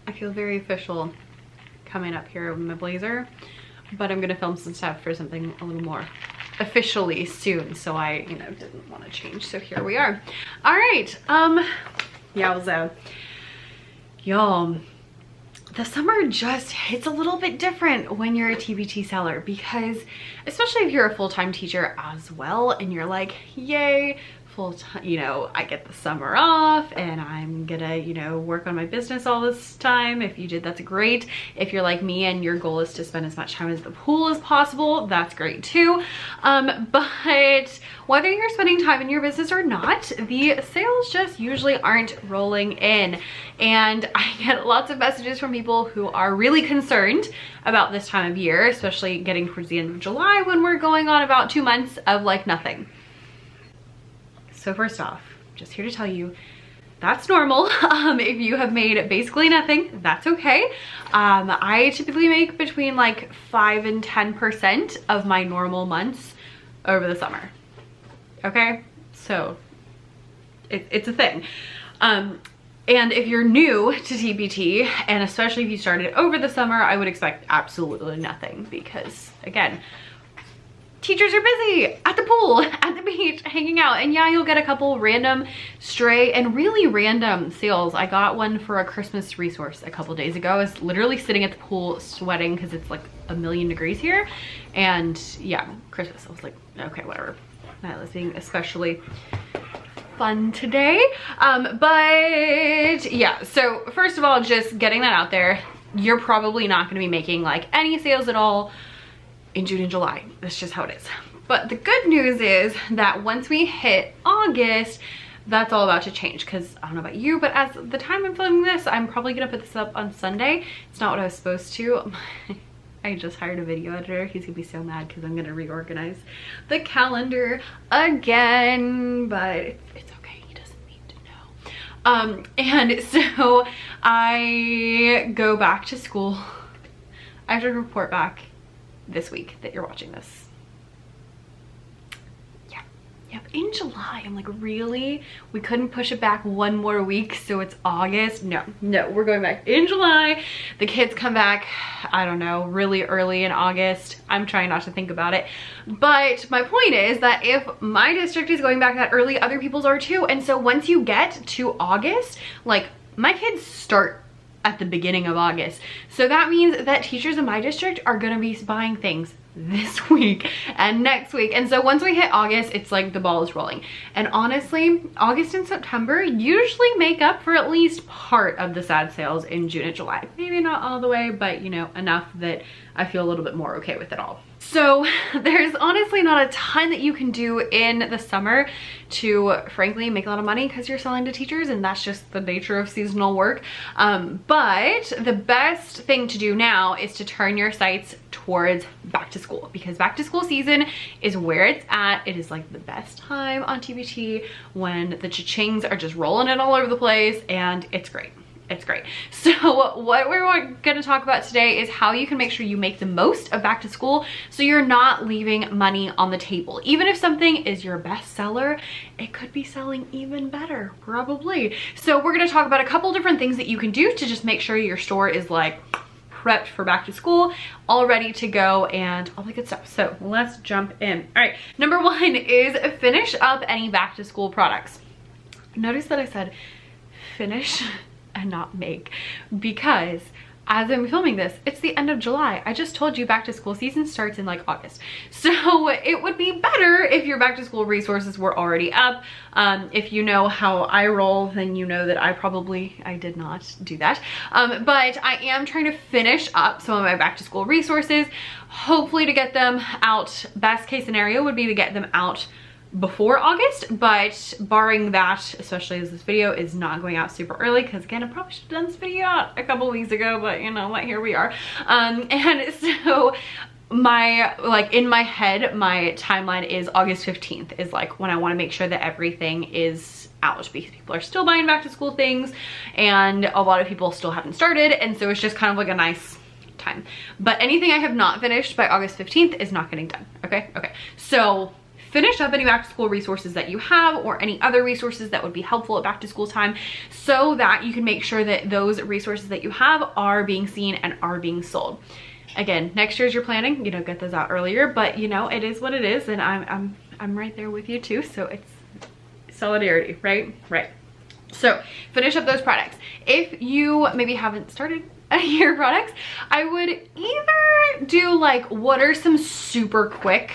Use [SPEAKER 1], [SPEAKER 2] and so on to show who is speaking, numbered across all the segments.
[SPEAKER 1] I feel very official coming up here with my blazer, but I'm gonna film some stuff for something a little more officially soon, so I, you know, didn't want to change, so here we are. All right, yowza. Y'all, the summer just hits a little bit different when you're a TBT seller, because especially if you're a full-time teacher as well and you're like, yay, full-time, you know, I get the summer off and I'm gonna, you know, work on my business all this time. If you did, that's great. If you're like me and your goal is to spend as much time at the pool as possible, that's great too. But whether you're spending time in your business or not, the sales just usually aren't rolling in. And I get lots of messages from people who are really concerned about this time of year, especially getting towards the end of July when we're going on about 2 months of like nothing. So first off, just here to tell you, that's normal. If you have made basically nothing, that's okay. I typically make between like 5 and 10% of my normal months over the summer. Okay, so it's a thing. And if you're new to TBT, and especially if you started over the summer, I would expect absolutely nothing, because again, teachers are busy at the pool, at the beach, hanging out. And yeah, you'll get a couple random stray and really random sales. I got one for a Christmas resource a couple days ago. I was literally sitting at the pool sweating because it's like 1,000,000 degrees here. And yeah, Christmas, I was like, okay, whatever. That was being especially fun today. But yeah, so first of all, just getting that out there, you're probably not going to be making like any sales at all in June and July. That's just how it is. But the good news is that once we hit August, that's all about to change, because I don't know about you, but as the time I'm filming this, I'm probably gonna put this up on Sunday. It's not what I was supposed to. I just hired a video editor. He's gonna be so mad because I'm gonna reorganize the calendar again, but it's okay, he doesn't need to know. And so I go back to school. I have to report back this week that you're watching this. Yep, in July. I'm like, really? We couldn't push it back one more week so it's August? No, we're going back in July. The kids come back, I don't know, really early in August. I'm trying not to think about it. But my point is that if my district is going back that early, other people's are too. And so once you get to August, like my kids start at the beginning of August. So that means that teachers in my district are gonna be buying things this week and next week. And so once we hit August, it's like the ball is rolling. And honestly, August and September usually make up for at least part of the sad sales in June and July. Maybe not all the way, but you know, enough that I feel a little bit more okay with it all. So there's honestly not a ton that you can do in the summer to frankly make a lot of money because you're selling to teachers, and that's just the nature of seasonal work. But the best thing to do now is to turn your sights towards back to school, because back to school season is where it's at. It is like the best time on TBT when the cha-chings are just rolling it all over the place, and it's great. It's great. So what we're going to talk about today is how you can make sure you make the most of back to school so you're not leaving money on the table. Even if something is your best seller, it could be selling even better, probably. So we're going to talk about a couple different things that you can do to just make sure your store is like prepped for back to school, all ready to go, and all the good stuff. So let's jump in. All right, number one is finish up any back to school products. Notice that I said finish and not make, because as I'm filming this, it's the end of July. I just told you back to school season starts in like August. So it would be better if your back to school resources were already up. If you know how I roll, then you know that I did not do that. But I am trying to finish up some of my back to school resources, hopefully to get them out. Best case scenario would be to get them out before August, but barring that, especially as this video is not going out super early, because again, I probably should have done this video out a couple weeks ago, but you know what, here we are. And so in my head, my timeline is August 15th is like when I want to make sure that everything is out, because people are still buying back to school things and a lot of people still haven't started, and so it's just kind of like a nice time. But anything I have not finished by August 15th is not getting done. Okay, so finish up any back to school resources that you have or any other resources that would be helpful at back to school time, so that you can make sure that those resources that you have are being seen and are being sold. Again, next year as you're planning, you know, get those out earlier, but you know, it is what it is, and I'm right there with you too, so it's solidarity, right? Right. So finish up those products. If you maybe haven't started your products, I would either do like, what are some super quick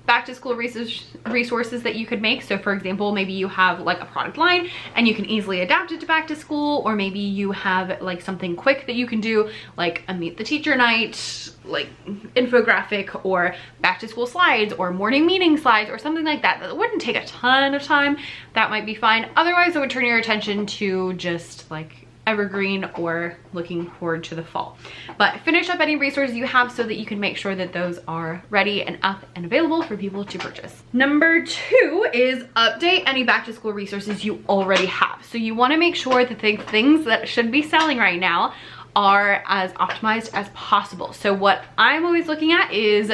[SPEAKER 1] back to school resources that you could make. So for example, maybe you have like a product line and you can easily adapt it to back to school, or maybe you have like something quick that you can do, like a meet the teacher night, like infographic, or back to school slides, or morning meeting slides, or something like that. That wouldn't take a ton of time. That might be fine. Otherwise, I would turn your attention to just like evergreen or looking forward to the fall. But finish up any resources you have so that you can make sure that those are ready and up and available for people to purchase. Number 2 is update any back to school resources you already have. So you want to make sure that the things that should be selling right now are as optimized as possible. So what I'm always looking at is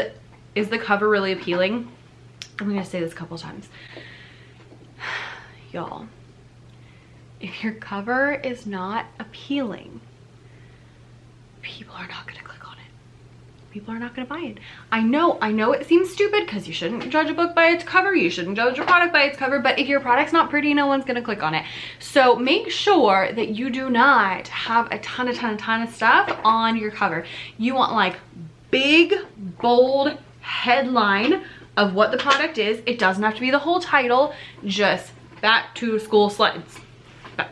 [SPEAKER 1] the cover really appealing? I'm gonna say this a couple times. Y'all, if your cover is not appealing, people are not gonna click on it. People are not gonna buy it. I know it seems stupid because you shouldn't judge a book by its cover, you shouldn't judge a product by its cover, but if your product's not pretty, no one's gonna click on it. So make sure that you do not have a ton of stuff on your cover. You want like big, bold headline of what the product is. It doesn't have to be the whole title, just back to school slides.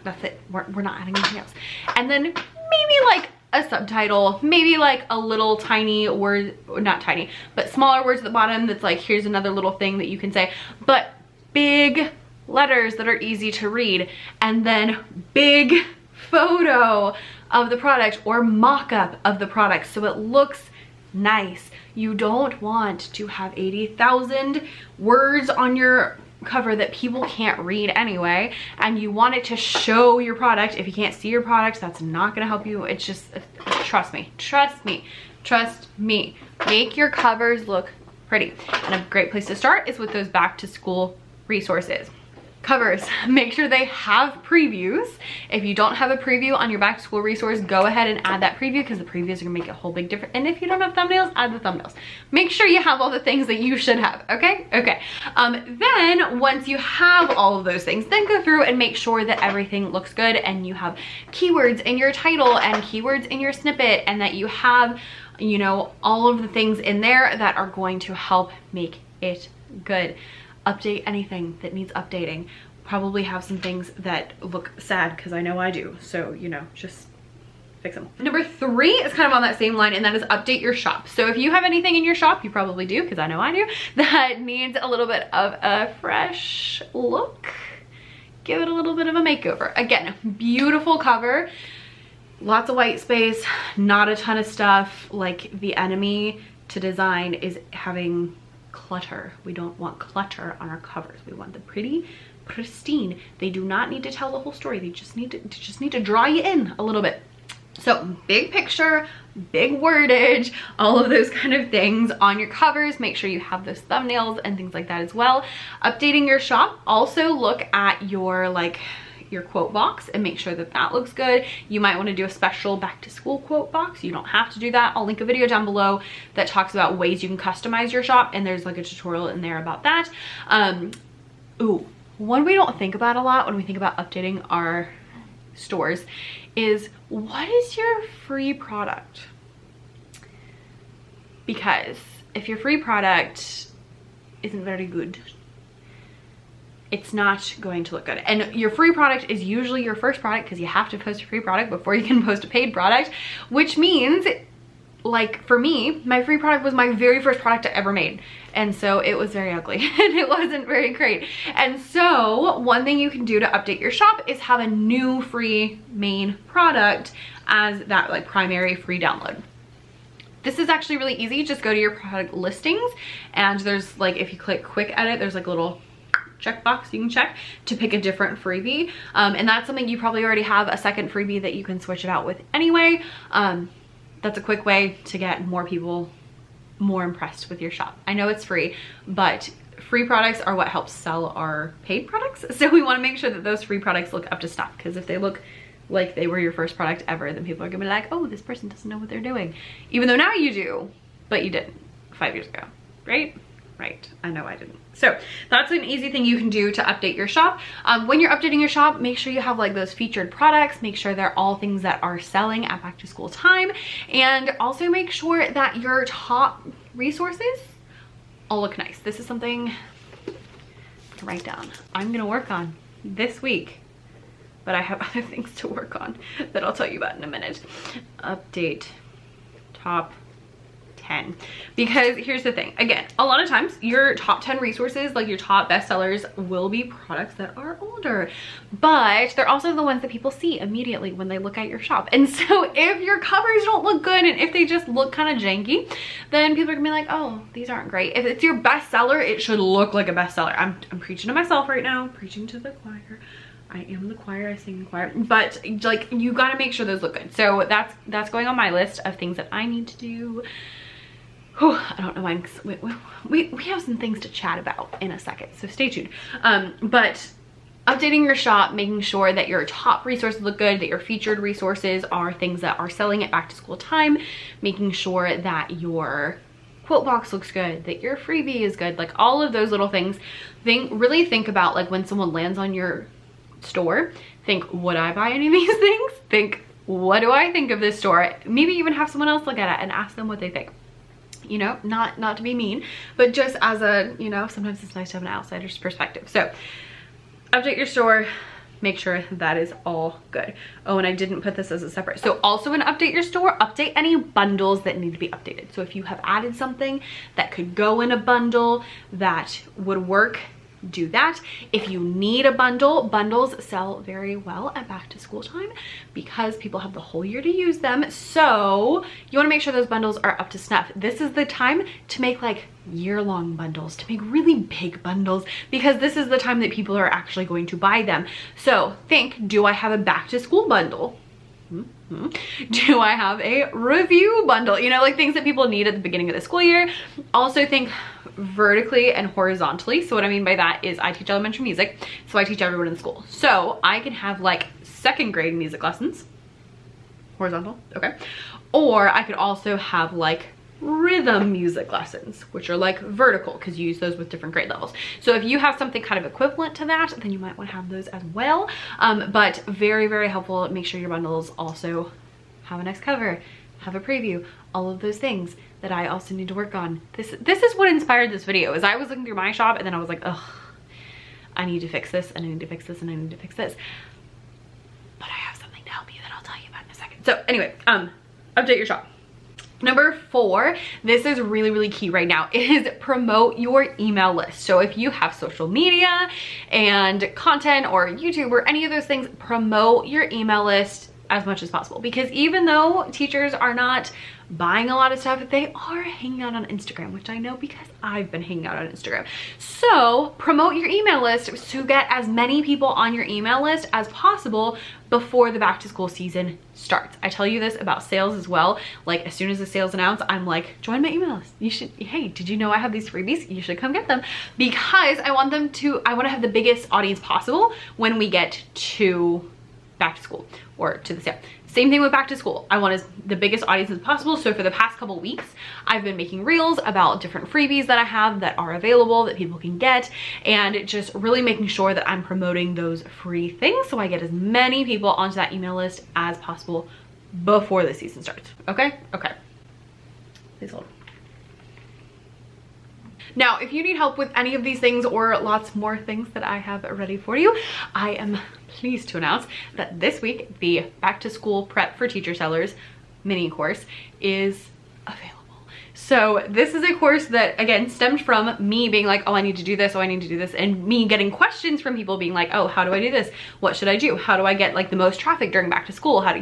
[SPEAKER 1] That's it. We're not adding anything else. And then maybe like a subtitle, maybe like a little tiny word, not tiny, but smaller words at the bottom that's like, here's another little thing that you can say, but big letters that are easy to read, and then big photo of the product or mock-up of the product so it looks nice. You don't want to have 80,000 words on your cover that people can't read anyway, and you want it to show your product. If you can't see your product, that's not going to help you. It's just, trust me, make your covers look pretty. And a great place to start is with those back to school resources. Covers, make sure they have previews. If you don't have a preview on your back to school resource, go ahead and add that preview, because the previews are gonna make a whole big difference. And if you don't have thumbnails, add the thumbnails. Make sure you have all the things that you should have, okay? Okay. Then once you have all of those things, then go through and make sure that everything looks good and you have keywords in your title and keywords in your snippet, and that you have, you know, all of the things in there that are going to help make it good. Update anything that needs updating. Probably have some things that look sad, because I know I do. So, you know, just fix them. Number 3 is kind of on that same line, and that is update your shop. So if you have anything in your shop, you probably do, because I know I do, that needs a little bit of a fresh look, give it a little bit of a makeover. Again, beautiful cover, lots of white space, not a ton of stuff. Like, the enemy to design is having clutter. We don't want clutter on our covers. We want them pretty, pristine. They do not need to tell the whole story. They just need to draw you in a little bit. So big picture, big wordage, all of those kind of things on your covers. Make sure you have those thumbnails and things like that as well. Updating your shop. Also look at your your quote box and make sure that that looks good. You might want to do a special back to school quote box. You don't have to do that. I'll link a video down below that talks about ways you can customize your shop, and there's like a tutorial in there about that. Ooh, one we don't think about a lot when we think about updating our stores is, what is your free product? Because if your free product isn't very good, it's not going to look good. And your free product is usually your first product, because you have to post a free product before you can post a paid product, which means, like for me, my free product was my very first product I ever made. And so it was very ugly and it wasn't very great. And so one thing you can do to update your shop is have a new free main product as that like primary free download. This is actually really easy. Just go to your product listings, and there's like, if you click quick edit, there's like a little checkbox you can check to pick a different freebie, and that's something you probably already have a second freebie that you can switch it out with anyway. That's a quick way to get more people more impressed with your shop. I know it's free, but free products are what helps sell our paid products. So we want to make sure that those free products look up to snuff, because if they look like they were your first product ever, then people are gonna be like, oh, this person doesn't know what they're doing. Even though now you do, but you didn't 5 years ago, right? Right, I know I didn't. So that's an easy thing you can do to update your shop. When you're updating your shop, make sure you have like those featured products, make sure they're all things that are selling at back to school time, and also make sure that your top resources all look nice. This is something to write down. I'm gonna work on this week, but I have other things to work on that I'll tell you about in a minute. Update top 10. Because here's the thing, again, a lot of times your top 10 resources, like your top bestsellers, will be products that are older, but they're also the ones that people see immediately when they look at your shop. And so if your covers don't look good and if they just look kind of janky, then people are gonna be like, oh, these aren't great. If it's your bestseller, it should look like a bestseller. I'm preaching to myself right now, preaching to the choir. I am the choir, I sing the choir, but like you gotta make sure those look good. So that's going on my list of things that I need to do. Whew, I don't know why we have some things to chat about in a second, so stay tuned. But updating your shop, making sure that your top resources look good, that your featured resources are things that are selling at back to school time, making sure that your quote box looks good, that your freebie is good, like all of those little things. Really think about like when someone lands on your store, think, would I buy any of these things? Think, what do I think of this store? Maybe even have someone else look at it and ask them what they think. You know, not to be mean, but just as a, you know, sometimes it's nice to have an outsider's perspective. So update your store, make sure that is all good. Oh, and I didn't put this as a separate. So also in update your store, update any bundles that need to be updated. So if you have added something that could go in a bundle that would work, do that. If you need a bundle, bundles sell very well at back to school time because people have the whole year to use them. So you want to make sure those bundles are up to snuff. This is the time to make like year-long bundles, to make really big bundles, because this is the time that people are actually going to buy them. So think, do I have a back to school bundle? Do I have a review bundle? You know, like things that people need at the beginning of the school year. Also think vertically and horizontally. So what I mean by that is I teach elementary music, so I teach everyone in school. So I can have like 2nd grade music lessons, horizontal, okay. Or I could also have like rhythm music lessons, which are like vertical, because you use those with different grade levels. So if you have something kind of equivalent to that, then you might want to have those as well. But very, very helpful. Make sure your bundles also have a nice cover, have a preview, all of those things that I also need to work on. This is what inspired this video, is I was looking through my shop and then I was like, ugh, I need to fix this and I need to fix this and I need to fix this. But I have something to help you that I'll tell you about in a second. So anyway, update your shop. Number 4, this is really, really key right now, is promote your email list. So if you have social media and content or YouTube or any of those things, promote your email list as much as possible, because even though teachers are not buying a lot of stuff, they are hanging out on Instagram, which I know because I've been hanging out on Instagram. So promote your email list to get as many people on your email list as possible before the back to school season starts. I tell you this about sales as well. Like as soon as the sales announce, I'm like, join my email list. You should, hey, did you know I have these freebies? You should come get them, because I want to have the biggest audience possible when we get to back to school or to the sale. Same thing with back to school. I want the biggest audience as possible. So for the past couple weeks, I've been making reels about different freebies that I have that are available that people can get, and just really making sure that I'm promoting those free things so I get as many people onto that email list as possible before the season starts. Okay? Okay. Please hold. Now, if you need help with any of these things or lots more things that I have ready for you, I am pleased to announce that this week, the Back to School Prep for Teacher Sellers mini course is available. So this is a course that, again, stemmed from me being like, oh, I need to do this, oh, I need to do this, and me getting questions from people being like, oh, how do I do this? What should I do? How do I get like the most traffic during back to school? How do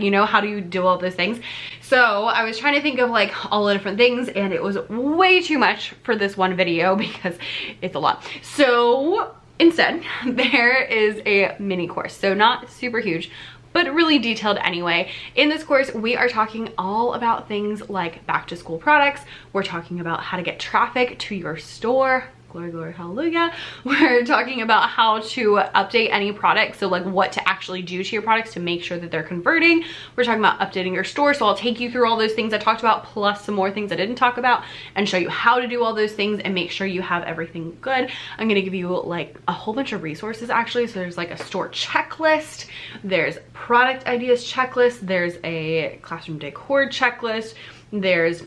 [SPEAKER 1] you do all those things? So I was trying to think of like all the different things, and it was way too much for this one video because it's a lot. So instead, there is a mini course. So not super huge, but really detailed anyway. In this course, we are talking all about things like back to school products. We're talking about how to get traffic to your store, glory, glory, hallelujah. We're talking about how to update any product. So like what to actually do to your products to make sure that they're converting. We're talking about updating your store. So I'll take you through all those things I talked about, plus some more things I didn't talk about, and show you how to do all those things and make sure you have everything good. I'm gonna give you like a whole bunch of resources actually. So there's like a store checklist, there's product ideas checklist, there's a classroom decor checklist, there's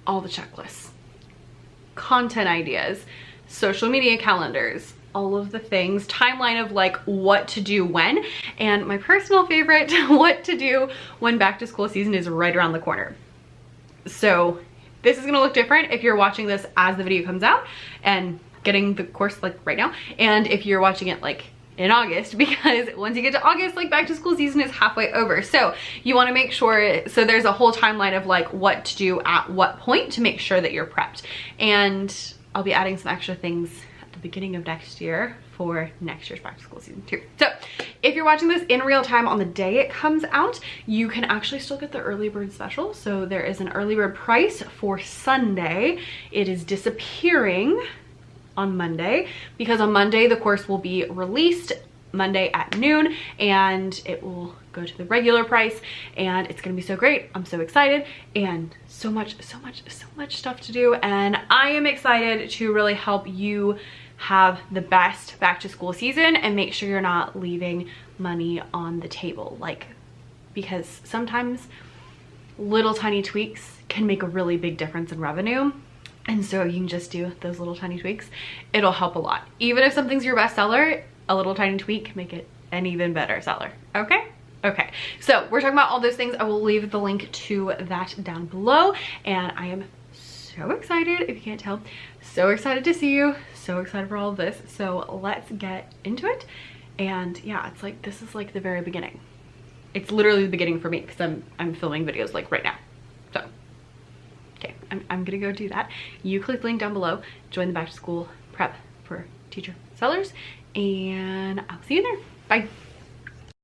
[SPEAKER 1] all the checklists, content ideas, social media calendars, all of the things, timeline of like what to do when, and my personal favorite, what to do when back to school season is right around the corner. So this is gonna look different if you're watching this as the video comes out and getting the course like right now, and if you're watching it like in August, because once you get to August, like back to school season is halfway over. So you want to make sure, so there's a whole timeline of like what to do at what point to make sure that you're prepped. And I'll be adding some extra things at the beginning of next year for next year's back to school season too. So if you're watching this in real time on the day it comes out, you can actually still get the early bird special. So there is an early bird price for Sunday. It is disappearing on Monday, because on Monday the course will be released Monday at noon, and it will go to the regular price, and it's gonna be so great. I'm so excited, and so much stuff to do, and I am excited to really help you have the best back to school season and make sure you're not leaving money on the table, like, because sometimes little tiny tweaks can make a really big difference in revenue. And so you can just do those little tiny tweaks. It'll help a lot. Even if something's your best seller, a little tiny tweak can make it an even better seller, okay? Okay, so we're talking about all those things. I will leave the link to that down below. And I am so excited, if you can't tell, so excited to see you, so excited for all of this. So let's get into it. And yeah, it's like, this is like the very beginning. It's literally the beginning for me, because I'm filming videos like right now, so. Okay, I'm gonna go do that. You click the link down below, join the back to school prep for teacher sellers, and I'll see you there. Bye.